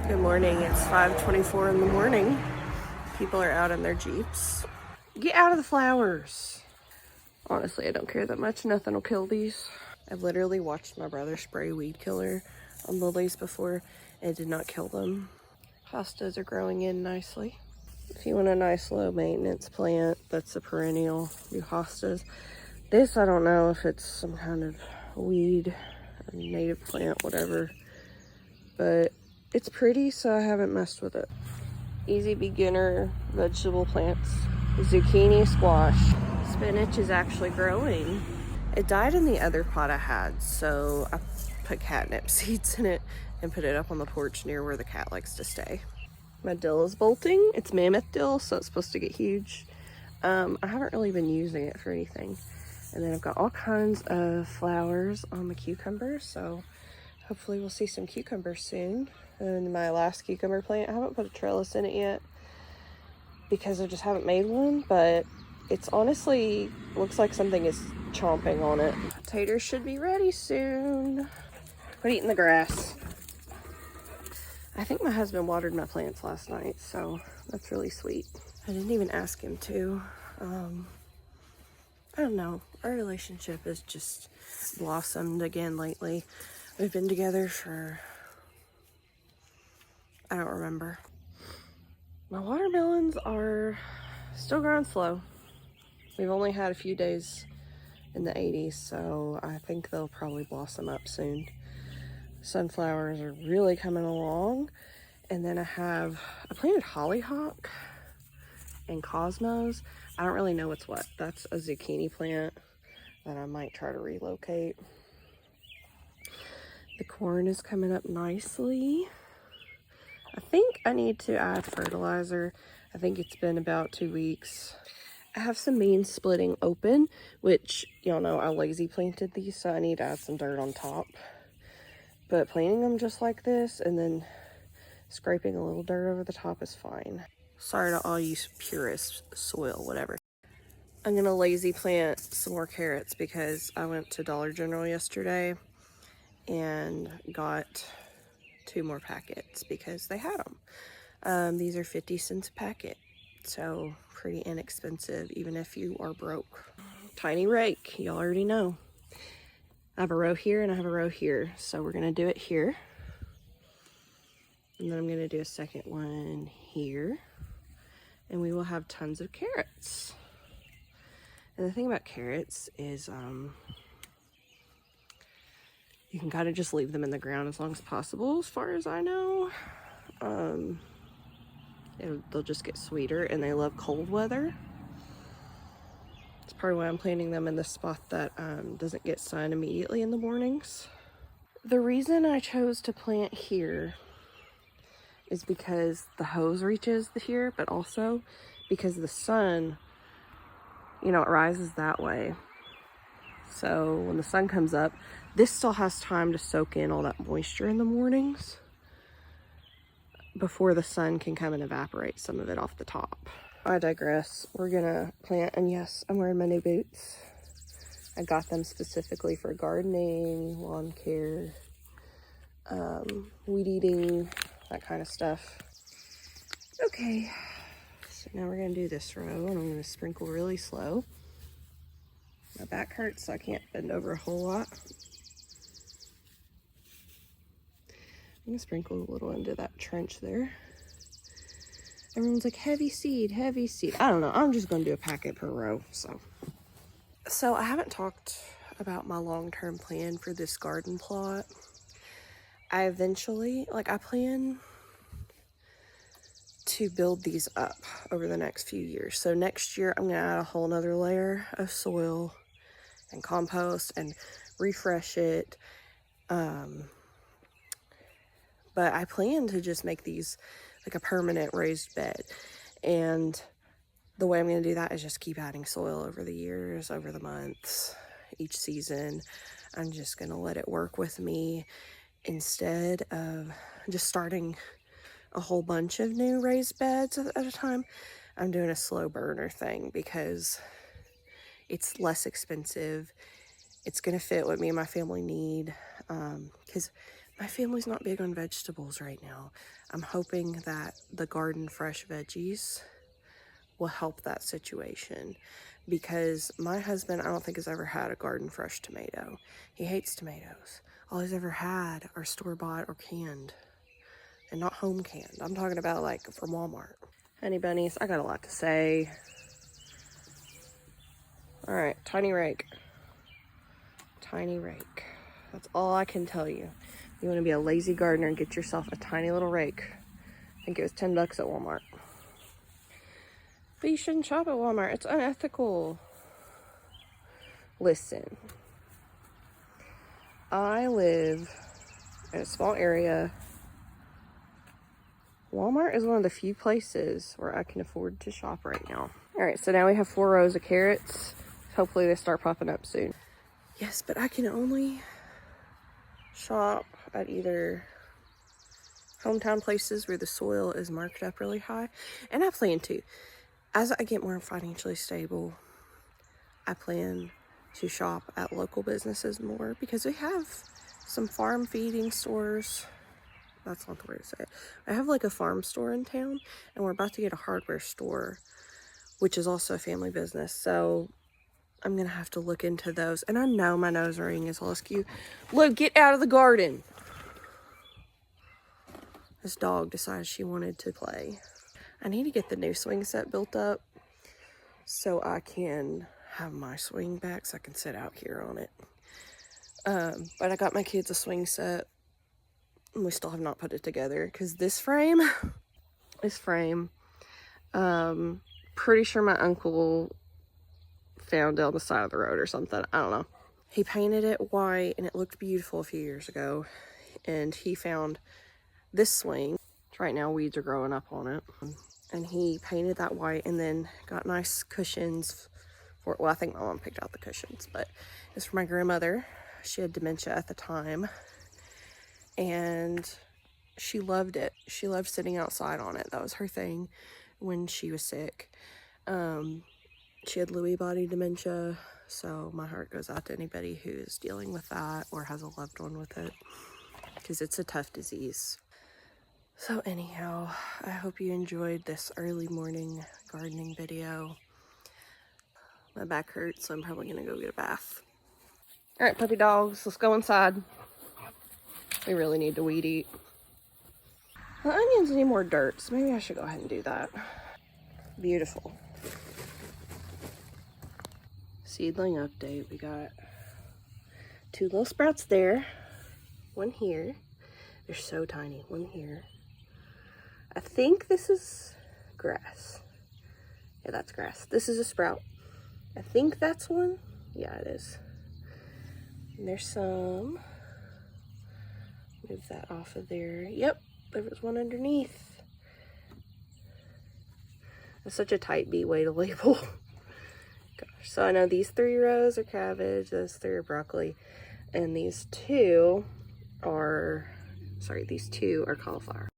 Good morning. It's 5:24 in the morning. People are out in their Jeeps. Get out of the flowers. Honestly, I don't care that much. Nothing will kill these. I've literally watched my brother spray weed killer on lilies before, and it did not kill them. Hostas are growing in nicely. If you want a nice low maintenance plant that's a perennial, do hostas. This, I don't know if it's some kind of weed, or native plant, whatever, but it's pretty, so I haven't messed with it. Easy beginner vegetable plants. Zucchini, squash. Spinach is actually growing. It died in the other pot I had, so I put catnip seeds in it and put it up on the porch near where the cat likes to stay. My dill is bolting. It's mammoth dill, so it's supposed to get huge. I haven't really been using it for anything. And then I've got all kinds of flowers on the cucumbers, so hopefully we'll see some cucumbers soon. And my last cucumber plant, I haven't put a trellis in it yet because I just haven't made one, but it's honestly looks like something is chomping on it. Taters should be ready soon. Quit eating the grass. I think my husband watered my plants last night, so that's really sweet. I didn't even ask him to. I don't know. Our relationship has just blossomed again lately. We've been together for, I don't remember. My watermelons are still growing slow. We've only had a few days in the 80s, so I think they'll probably blossom up soon. Sunflowers are really coming along. And then I planted hollyhock and cosmos. I don't really know what's what. That's a zucchini plant that I might try to relocate. The corn is coming up nicely. I think I need to add fertilizer. I think it's been about 2 weeks. I have some beans splitting open, which y'all know I lazy planted these, so I need to add some dirt on top. But planting them just like this and then scraping a little dirt over the top is fine. Sorry to all you purist soil, whatever. I'm gonna lazy plant some more carrots because I went to Dollar General yesterday and got 2 more packets because they had them. These are 50 cents a packet, so pretty inexpensive even if you are broke. Tiny rake, y'all already know. I have a row here and I have a row here, so we're gonna do it here. And then I'm gonna do a second one here, and we will have tons of carrots. And the thing about carrots is you can kind of just leave them in the ground as long as possible, as far as I know. They'll just get sweeter, and they love cold weather. That's probably why I'm planting them in the spot that doesn't get sun immediately in the mornings. The reason I chose to plant here is because the hose reaches here, but also because the sun, you know, it rises that way. So when the sun comes up, this still has time to soak in all that moisture in the mornings before the sun can come and evaporate some of it off the top. I digress. We're gonna plant, and yes, I'm wearing my new boots. I got them specifically for gardening, lawn care, weed eating, that kind of stuff. Okay, so now we're gonna do this row, and I'm gonna sprinkle really slow. My back hurts, so I can't bend over a whole lot. I'm gonna sprinkle a little into that trench there. Everyone's like, heavy seed, heavy seed. I don't know, I'm just gonna do a packet per row, so. So I haven't talked about my long-term plan for this garden plot. I plan to build these up over the next few years. So next year, I'm gonna add a whole nother layer of soil and compost and refresh it. But I plan to just make these like a permanent raised bed. And the way I'm going to do that is just keep adding soil over the years, over the months, each season. I'm just going to let it work with me instead of just starting a whole bunch of new raised beds at a time. I'm doing a slow burner thing because it's less expensive. It's going to fit what me and my family need. Because My family's not big on vegetables right now. I'm hoping that the garden fresh veggies will help that situation, because my husband, I don't think, has ever had a garden fresh tomato. He hates tomatoes. All he's ever had are store-bought or canned, and not home canned. I'm talking about like from Walmart. Honey bunnies, I got a lot to say. All right, tiny rake. Tiny rake. That's all I can tell you. You want to be a lazy gardener and get yourself a tiny little rake. I think it was $10 at Walmart. But you shouldn't shop at Walmart. It's unethical. Listen. I live in a small area. Walmart is one of the few places where I can afford to shop right now. All right, so now we have 4 rows of carrots. Hopefully they start popping up soon. Yes, but I can only shop at either hometown places where the soil is marked up really high. And I plan to. As I get more financially stable, I plan to shop at local businesses more, because we have some farm feeding stores. That's not the way to say it. I have like a farm store in town, and we're about to get a hardware store, which is also a family business. So I'm gonna have to look into those. And I know my nose ring is all askew. Look, get out of the garden. This dog decided she wanted to play. I need to get the new swing set built up so I can have my swing back so I can sit out here on it. But I got my kids a swing set, and we still have not put it together, because this frame, pretty sure my uncle found it on the side of the road or something. I don't know. He painted it white and it looked beautiful a few years ago, and he found this swing. Right now weeds are growing up on it, and he painted that white and then got nice cushions for it. Well, I think my mom picked out the cushions, but it's for my grandmother. She had dementia at the time, and she loved it. She loved sitting outside on it. That was her thing when she was sick. She had Lewy body dementia, so my heart goes out to anybody who is dealing with that or has a loved one with it, because it's a tough disease. So anyhow, I hope you enjoyed this early morning gardening video. My back hurts, so I'm probably gonna go get a bath. All right, puppy dogs, let's go inside. We really need to weed eat. The onions need more dirt, so maybe I should go ahead and do that. Beautiful. Seedling update. We got 2 little sprouts there. One here. They're so tiny. One here. I think this is grass. Yeah, that's grass. This is a sprout. I think that's one. Yeah, it is. And there's some. Move that off of there. Yep, there was one underneath. That's such a type B way to label. Gosh, so I know these 3 rows are cabbage, those 3 are broccoli, and these 2 are cauliflower.